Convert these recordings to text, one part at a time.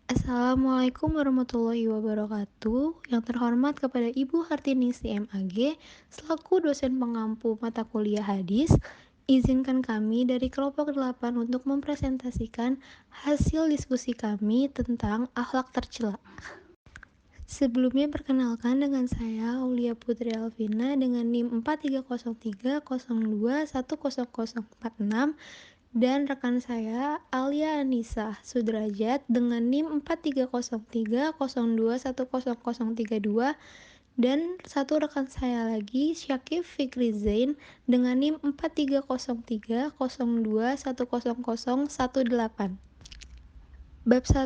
Assalamualaikum warahmatullahi wabarakatuh. Yang terhormat kepada Ibu Hartini CMAG selaku dosen pengampu mata kuliah hadis, izinkan kami dari kelompok 8 untuk mempresentasikan hasil diskusi kami tentang akhlak tercela. Sebelumnya perkenalkan dengan saya Aulia Putri Alvina dengan NIM 430302100046 dan rekan saya Alia Anissa Sudrajat dengan NIM 430302100032 dan satu rekan saya lagi Syakif Fikri Zain dengan NIM 430302100018. Bab 1.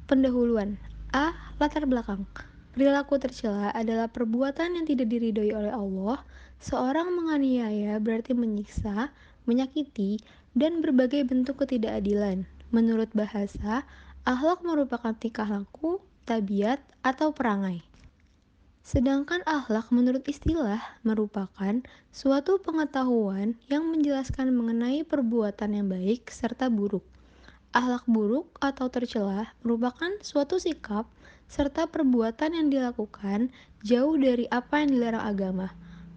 Pendahuluan. A. Latar belakang. Perilaku tercela adalah perbuatan yang tidak diridhoi oleh Allah. Seorang menganiaya berarti menyiksa, menyakiti, dan berbagai bentuk ketidakadilan. Menurut bahasa, akhlak merupakan tingkah laku, tabiat, atau perangai. Sedangkan akhlak menurut istilah merupakan suatu pengetahuan yang menjelaskan mengenai perbuatan yang baik serta buruk. Akhlak buruk atau tercela merupakan suatu sikap serta perbuatan yang dilakukan jauh dari apa yang dilarang agama.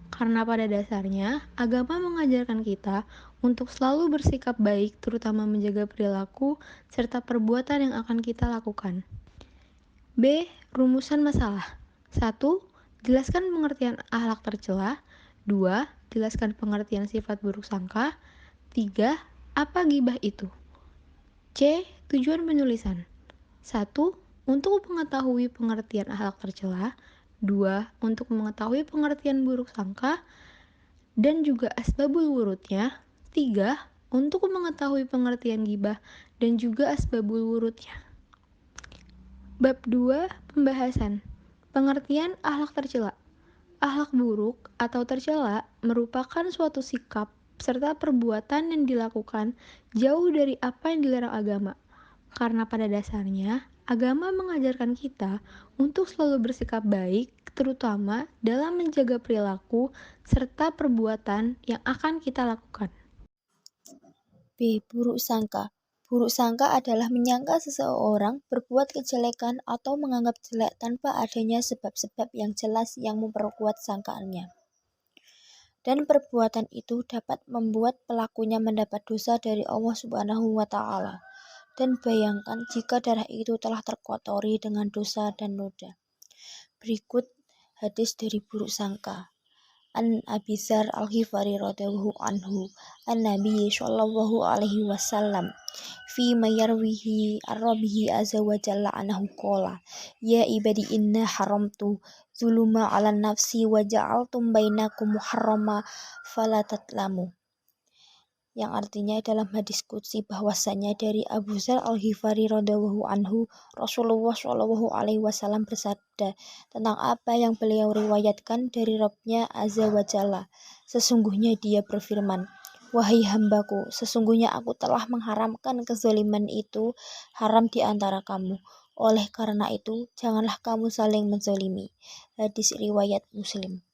Karena pada dasarnya, agama mengajarkan kita untuk selalu bersikap baik, terutama menjaga perilaku serta perbuatan yang akan kita lakukan. B. Rumusan masalah. 1. Jelaskan pengertian akhlak tercela. 2. Jelaskan pengertian sifat buruk sangka. 3. Apa ghibah itu? C. Tujuan penulisan. 1. Untuk mengetahui pengertian akhlak tercela. 2. Untuk mengetahui pengertian buruk sangka dan juga asbabul wurudnya. 3. Untuk mengetahui pengertian ghibah dan juga asbabul wurudnya. Bab 2. Pembahasan. Pengertian akhlak tercela. Akhlak buruk atau tercela merupakan suatu sikap serta perbuatan yang dilakukan jauh dari apa yang dilarang agama. Karena pada dasarnya, agama mengajarkan kita untuk selalu bersikap baik, terutama dalam menjaga perilaku serta perbuatan yang akan kita lakukan. B. Buruk sangka. Buruk sangka adalah menyangka seseorang berbuat kejelekan atau menganggap jelek tanpa adanya sebab-sebab yang jelas yang memperkuat sangkaannya. Dan perbuatan itu dapat membuat pelakunya mendapat dosa dari Allah Subhanahu wa taala. Dan bayangkan jika darah itu telah terkotori dengan dosa dan noda. Berikut hadis dari buruk sangka. An Abi Dzar Al-Ghifari radhiyallahu anhu an Nabi sallallahu alaihi wasallam fi mayarwihi ar-rabbihi azza wa jalla anahu qala ya ibadi inna haramtu zuluma 'alan nafsi wa ja'altum bainakum muharrama fala tatlamu, yang artinya dalam hadis qudsi bahwasanya dari Abu Dzar Al-Ghifari radhiyallahu anhu, Rasulullah shallallahu alaihi wasallam bersabda tentang apa yang beliau riwayatkan dari Rabb-Nya Azza wa Jalla. Sesungguhnya dia berfirman, wahai hambaku, sesungguhnya aku telah mengharamkan kezaliman itu haram di antara kamu. Oleh karena itu, janganlah kamu saling menzalimi. Hadis riwayat Muslim.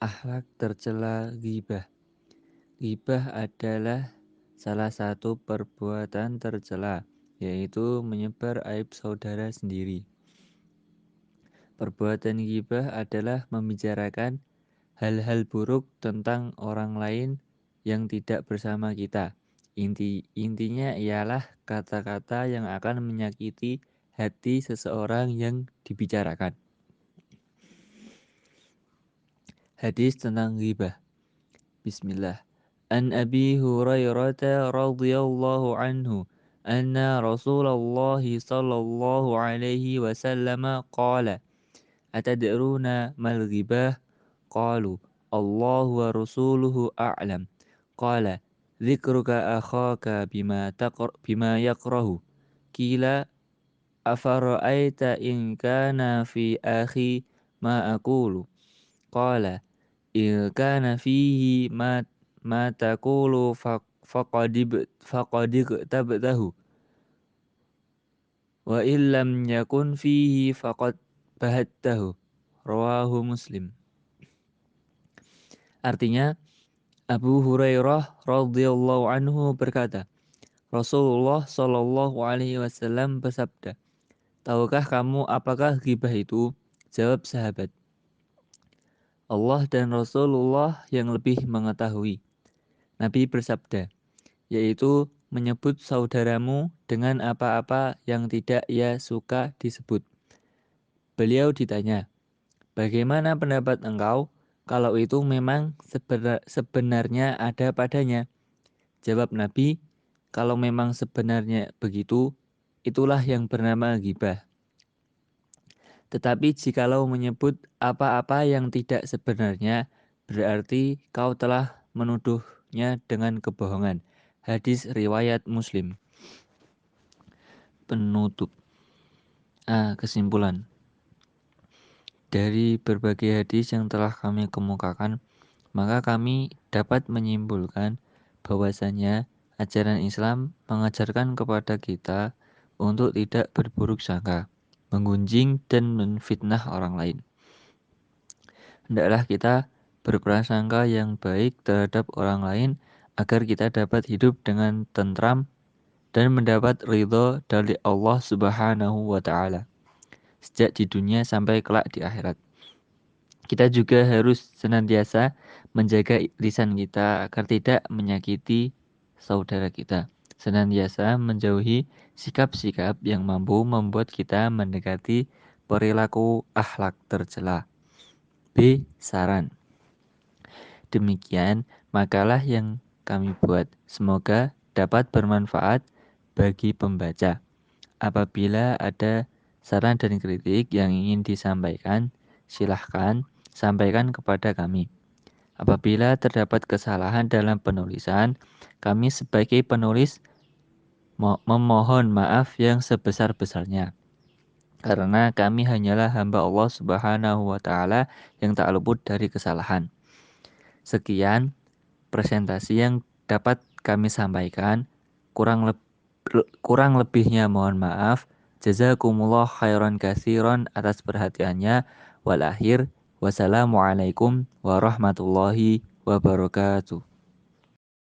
Akhlak tercela ghibah. Ghibah adalah salah satu perbuatan tercela, yaitu menyebar aib saudara sendiri. Perbuatan ghibah adalah membicarakan hal-hal buruk tentang orang lain yang tidak bersama kita. Intinya ialah kata-kata yang akan menyakiti hati seseorang yang dibicarakan. Hadis tentang ghibah. Bismillah. An Abi Hurairah radhiyallahu anhu anna Rasulullah sallallahu alaihi wasallam qala atadruna mal ghibah qalu Allah wa rasuluhu a'lam qala dzikruka akhaka bima yakrahu qila afara'aita in kana fi akhi ma aqulu qala in kana fihi ma taqulu faqad tabtahu wa illam yakun fihi faqad bahattahu. Rawahu Muslim. Artinya, Abu Hurairah radhiyallahu anhu berkata, Rasulullah Shallallahu Alaihi Wasallam bersabda, "Tahukah kamu apakah ghibah itu?" Jawab sahabat, "Allah dan Rasulullah yang lebih mengetahui." Nabi bersabda, yaitu menyebut saudaramu dengan apa-apa yang tidak ia suka disebut. Beliau ditanya, "Bagaimana pendapat engkau kalau itu memang sebenarnya ada padanya?" Jawab Nabi, "Kalau memang sebenarnya begitu, itulah yang bernama ghibah. Tetapi jikalau menyebut apa-apa yang tidak sebenarnya, berarti kau telah menuduhnya dengan kebohongan." Hadis riwayat Muslim. Penutup. Kesimpulan. Dari berbagai hadis yang telah kami kemukakan, maka kami dapat menyimpulkan bahwasanya ajaran Islam mengajarkan kepada kita untuk tidak berburuk sangka, menggunjing dan menfitnah orang lain. Hendaklah kita berprasangka yang baik terhadap orang lain agar kita dapat hidup dengan tentram dan mendapat ridho dari Allah Subhanahu wa Ta'ala sejak di dunia sampai kelak di akhirat. Kita juga harus senantiasa menjaga lisan kita agar tidak menyakiti saudara kita. Senantiasa menjauhi sikap-sikap yang mampu membuat kita mendekati perilaku akhlak tercela. B. Saran. Demikian makalah yang kami buat. Semoga dapat bermanfaat bagi pembaca. Apabila ada saran dan kritik yang ingin disampaikan, silahkan sampaikan kepada kami. Apabila terdapat kesalahan dalam penulisan, kami sebagai penulis memohon maaf yang sebesar-besarnya. Karena kami hanyalah hamba Allah Subhanahu wa Ta'ala yang tak luput dari kesalahan. Sekian presentasi yang dapat kami sampaikan. Kurang lebihnya mohon maaf. Jazakumullah khairan katsiran atas perhatiannya. Wal akhir, wassalamualaikum warahmatullahi wabarakatuh.